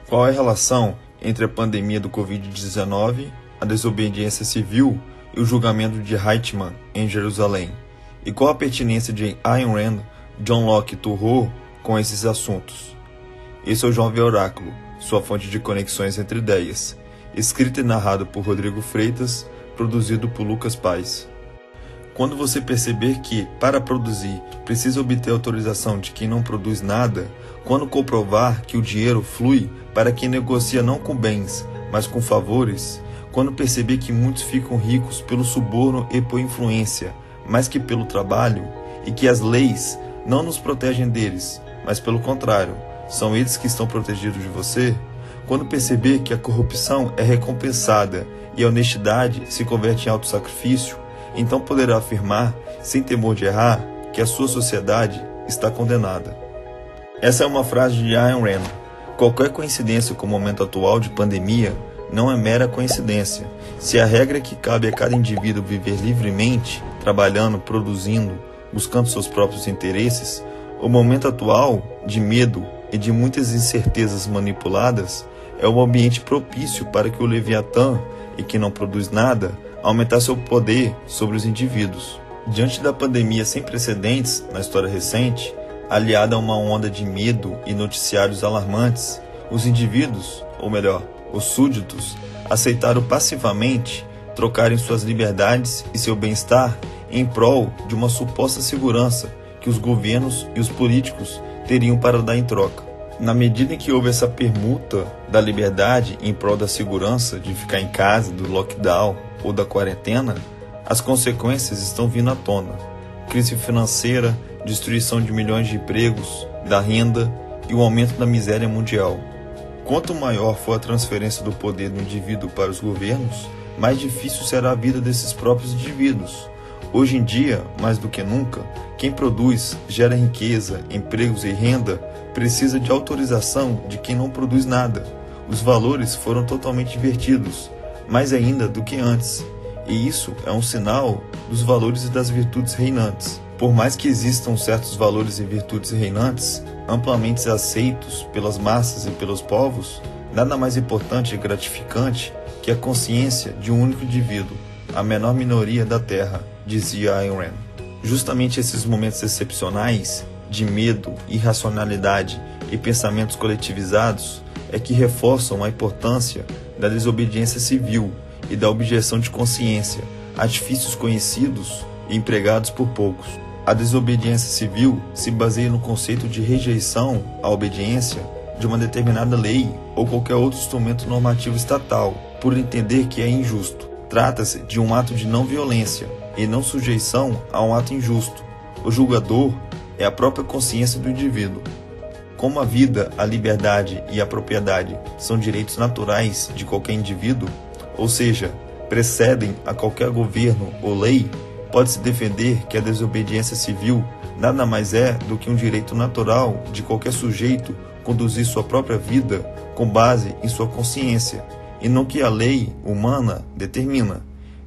Qual é a relação entre a pandemia do Covid-19, a desobediência civil e o julgamento de Eichmann em Jerusalém? E qual a pertinência de Ayn Rand, John Locke e Thoreau com esses assuntos? Esse é o Jovem Oráculo, sua fonte de conexões entre ideias, escrito e narrado por Rodrigo Freitas, produzido por Lucas Paes. Quando você perceber que, para produzir, precisa obter autorização de quem não produz nada, quando comprovar que o dinheiro flui para quem negocia não com bens, mas com favores, quando perceber que muitos ficam ricos pelo suborno e por influência, mais que pelo trabalho, e que as leis não nos protegem deles, mas pelo contrário, são eles que estão protegidos de você, quando perceber que a corrupção é recompensada e a honestidade se converte em autossacrifício, então poderá afirmar, sem temor de errar, que a sua sociedade está condenada. Essa é uma frase de Ayn Rand. Qualquer coincidência com o momento atual de pandemia não é mera coincidência. Se a regra é que cabe a cada indivíduo viver livremente, trabalhando, produzindo, buscando seus próprios interesses, o momento atual de medo e de muitas incertezas manipuladas é um ambiente propício para que o Leviatã, e que não produz nada, aumentar seu poder sobre os indivíduos. Diante da pandemia sem precedentes na história recente, aliada a uma onda de medo e noticiários alarmantes, os indivíduos, ou melhor, os súditos, aceitaram passivamente trocarem suas liberdades e seu bem-estar em prol de uma suposta segurança que os governos e os políticos teriam para dar em troca. Na medida em que houve essa permuta da liberdade em prol da segurança de ficar em casa, do lockdown ou da quarentena, as consequências estão vindo à tona. Crise financeira, destruição de milhões de empregos, da renda e o aumento da miséria mundial. Quanto maior for a transferência do poder do indivíduo para os governos, mais difícil será a vida desses próprios indivíduos. Hoje em dia, mais do que nunca, quem produz, gera riqueza, empregos e renda precisa de autorização de quem não produz nada. Os valores foram totalmente invertidos, mais ainda do que antes, e isso é um sinal dos valores e das virtudes reinantes. Por mais que existam certos valores e virtudes reinantes, amplamente aceitos pelas massas e pelos povos, nada mais importante e gratificante que a consciência de um único indivíduo, a menor minoria da Terra, dizia Ayn Rand. Justamente esses momentos excepcionais de medo, irracionalidade e pensamentos coletivizados é que reforçam a importância da desobediência civil e da objeção de consciência, artifícios conhecidos e empregados por poucos. A desobediência civil se baseia no conceito de rejeição à obediência de uma determinada lei ou qualquer outro instrumento normativo estatal, por entender que é injusto. Trata-se de um ato de não violência e não sujeição a um ato injusto. O julgador é a própria consciência do indivíduo. Como a vida, a liberdade e a propriedade são direitos naturais de qualquer indivíduo, ou seja, precedem a qualquer governo ou lei, pode-se defender que a desobediência civil nada mais é do que um direito natural de qualquer sujeito conduzir sua própria vida com base em sua consciência, e não que a lei humana determina,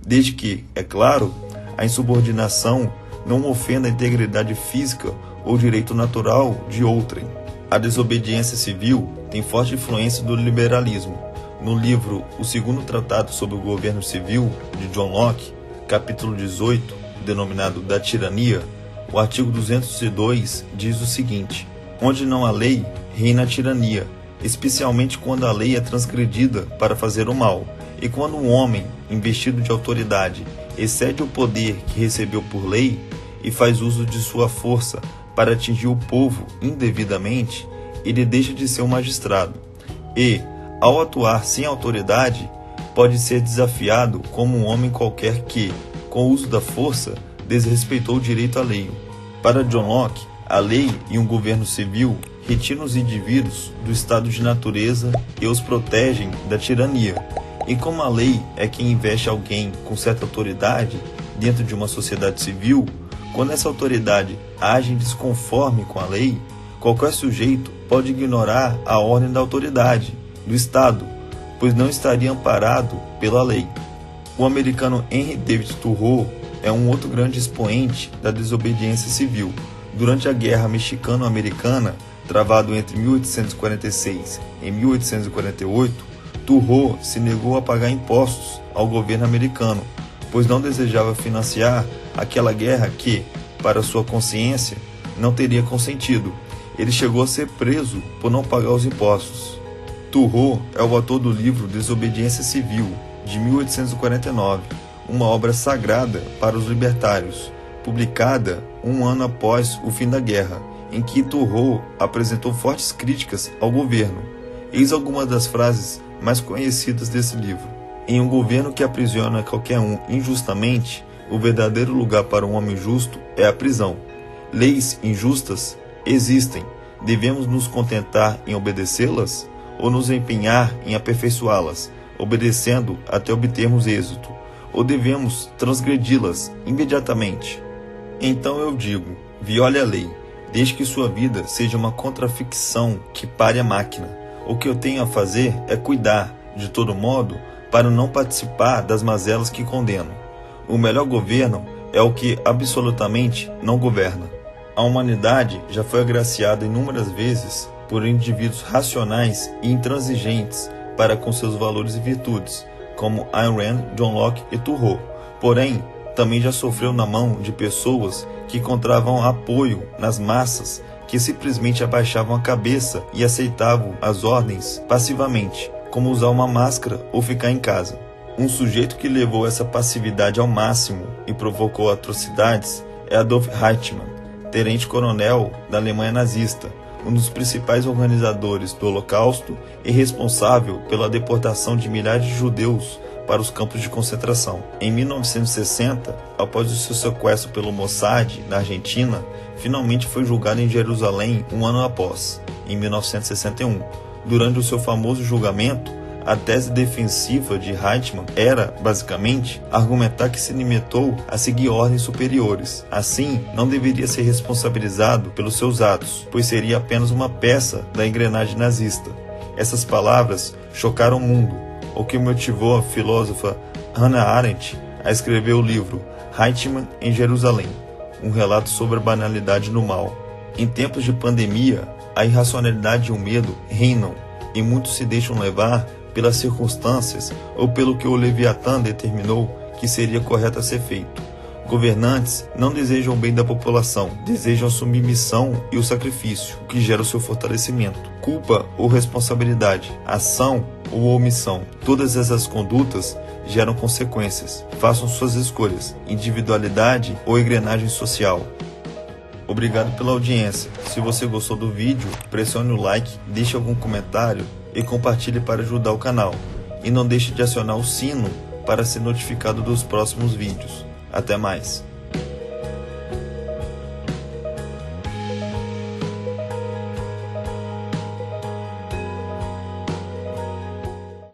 desde que, é claro, a insubordinação não ofenda a integridade física ou direito natural de outrem. A desobediência civil tem forte influência do liberalismo. No livro O Segundo Tratado sobre o Governo Civil, de John Locke, capítulo 18, denominado Da Tirania, o artigo 202 diz o seguinte: onde não há lei, reina a tirania, especialmente quando a lei é transgredida para fazer o mal, e quando um homem, investido de autoridade, excede o poder que recebeu por lei e faz uso de sua força para atingir o povo indevidamente, ele deixa de ser um magistrado e, ao atuar sem autoridade, pode ser desafiado como um homem qualquer que, com o uso da força, desrespeitou o direito alheio. Para John Locke, a lei e um governo civil retiram os indivíduos do estado de natureza e os protegem da tirania. E como a lei é quem investe alguém com certa autoridade dentro de uma sociedade civil, quando essa autoridade age em desconforme com a lei, qualquer sujeito pode ignorar a ordem da autoridade, do Estado, pois não estaria amparado pela lei. O americano Henry David Thoreau é um outro grande expoente da desobediência civil. Durante a Guerra Mexicano-Americana, travado entre 1846 e 1848, Turreau se negou a pagar impostos ao governo americano, pois não desejava financiar aquela guerra que, para sua consciência, não teria consentido. Ele chegou a ser preso por não pagar os impostos. Turreau é o autor do livro Desobediência Civil, de 1849, uma obra sagrada para os libertários, publicada um ano após o fim da guerra, em que Turreau apresentou fortes críticas ao governo. Eis algumas das frases mais conhecidas desse livro. Em um governo que aprisiona qualquer um injustamente, o verdadeiro lugar para um homem justo é a prisão. Leis injustas existem. Devemos nos contentar em obedecê-las ou nos empenhar em aperfeiçoá-las, obedecendo até obtermos êxito, ou devemos transgredi-las imediatamente? Então eu digo, viole a lei, desde que sua vida seja uma contraficção que pare a máquina. O que eu tenho a fazer é cuidar, de todo modo, para não participar das mazelas que condeno. O melhor governo é o que absolutamente não governa. A humanidade já foi agraciada inúmeras vezes por indivíduos racionais e intransigentes para com seus valores e virtudes, como Ayn Rand, John Locke e Turreau. Porém, também já sofreu na mão de pessoas que encontravam apoio nas massas, que simplesmente abaixavam a cabeça e aceitavam as ordens passivamente, como usar uma máscara ou ficar em casa. Um sujeito que levou essa passividade ao máximo e provocou atrocidades é Adolf Eichmann, tenente-coronel da Alemanha nazista, um dos principais organizadores do Holocausto e responsável pela deportação de milhares de judeus para os campos de concentração. Em 1960, após o seu sequestro pelo Mossad na Argentina, finalmente foi julgado em Jerusalém um ano após, em 1961. Durante o seu famoso julgamento, a tese defensiva de Eichmann era, basicamente, argumentar que se limitou a seguir ordens superiores. Assim, não deveria ser responsabilizado pelos seus atos, pois seria apenas uma peça da engrenagem nazista. Essas palavras chocaram o mundo, o que motivou a filósofa Hannah Arendt a escrever o livro Eichmann em Jerusalém, um relato sobre a banalidade do mal. Em tempos de pandemia, a irracionalidade e o medo reinam, e muitos se deixam levar pelas circunstâncias ou pelo que o Leviatã determinou que seria correto a ser feito. Governantes não desejam o bem da população, desejam a submissão e o sacrifício, o que gera o seu fortalecimento. Culpa ou responsabilidade, ação ou omissão, todas essas condutas geram consequências. Façam suas escolhas, individualidade ou engrenagem social. Obrigado pela audiência. Se você gostou do vídeo, pressione o like, deixe algum comentário e compartilhe para ajudar o canal. E não deixe de acionar o sino para ser notificado dos próximos vídeos. Até mais!